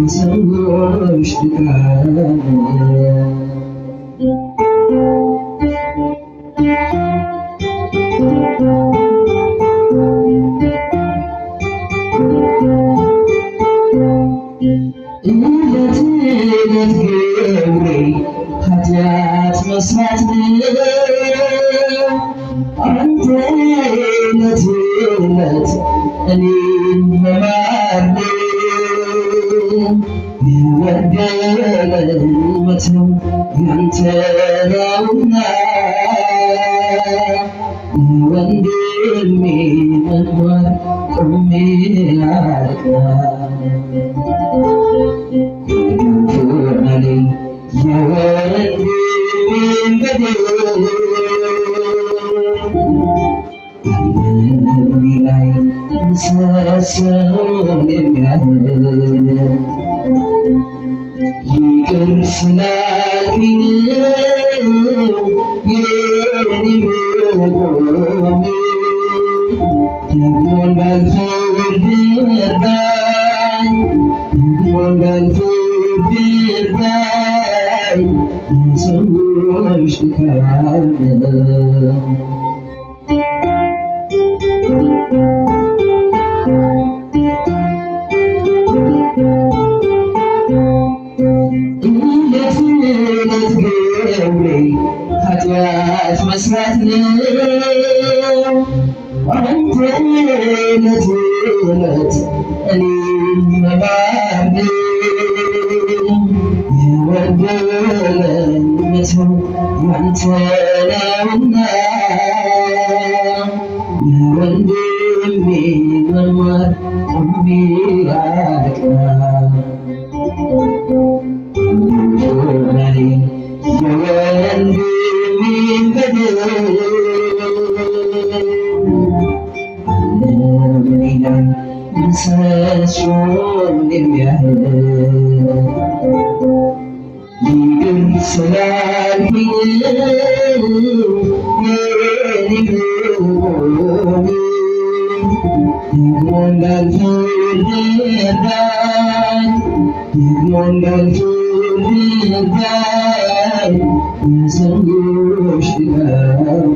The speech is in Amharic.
ሰዎች ድካም እለት እለት ግብሬ ኃጢአት መስራት ነው። አንተ እለት እለት እኔን መማር የበደለን መተው ያንተ ነውና ወንድሜ መኖር ቆሜ አልቀርም የወንድሜን በደል በልቤ ላይ ምሰሶን የሚያህል ይቅር ስላልከኝ ነው የኔ መቆም ደግሞ እንዳልፈርድ እርዳኝ ደግሞ እንዳልፈርድ እርዳኝ የሰዎች ድካም እለት እለት ግብሬ ኃጢአት መስራት ነው። አንተ እለት እለት እኔን መማር የበደለን መተው ያንተ ነውና የወንድሜ መማር ቆሜ አልቀርም የወንድሜን በደል በልቤ ላይ ምሰሶን የሚያህል ይቅር ስላልከኝ ነው የኔ መቆም ደግሞ እንዳልፈርድ እርዳኝ ደግሞ እንዳልፈርድ እርዳኝ የሰዎች ድካም